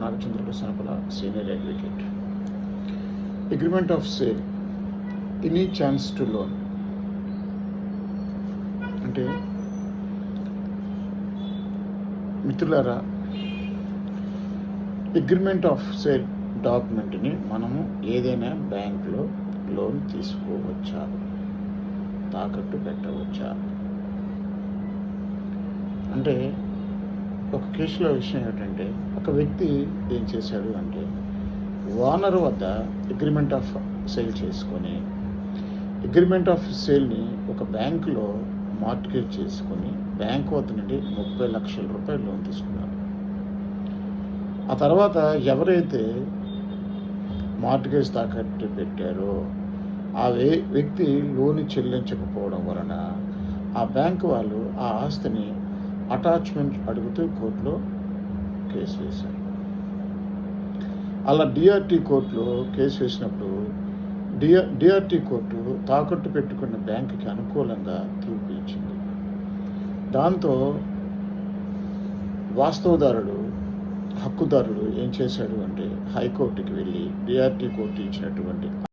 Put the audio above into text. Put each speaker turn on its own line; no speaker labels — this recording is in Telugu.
Nagachandra Sanapala, senior advocate. Agreement of sale, any chance to loan అంటే మిత్రులారా, అగ్రిమెంట్ ఆఫ్ సేల్ డాక్యుమెంట్ని మనము ఏదైనా బ్యాంకులో లోన్ తీసుకోవచ్చా, తాకట్టు పెట్టవచ్చా అంటే ఒక కేసులో విషయం ఏమిటంటే, ఒక వ్యక్తి ఏం చేశాడు అంటే ఓనర్ వద్ద అగ్రిమెంట్ ఆఫ్ సేల్ చేసుకొని అగ్రిమెంట్ ఆఫ్ సేల్ని ఒక బ్యాంకులో మార్ట్గేజ్ చేసుకొని బ్యాంకు వద్ద నుండి 30 లక్షల రూపాయలు లోన్ తీసుకున్నారు. ఆ తర్వాత ఎవరైతే మార్ట్గేజ్ తాకట్టు పెట్టారో ఆ వ్యక్తి లోన్ చెల్లించకపోవడం వలన ఆ బ్యాంకు వాళ్ళు ఆ ఆస్తిని అటాచ్మెంట్ అడుగుతూ కోర్టులో కేసు వేశారు. అలా డిఆర్టీ కోర్టులో కేసు వేసినప్పుడు డిఆర్టీ కోర్టు తాకట్టు పెట్టుకున్న బ్యాంకుకి అనుకూలంగా తీర్పు ఇచ్చింది. దాంతో వాస్తవదారుడు, హక్కుదారుడు ఏం చేశాడు అంటే హైకోర్టుకి వెళ్ళి డిఆర్టీ కోర్టు ఇచ్చినటువంటి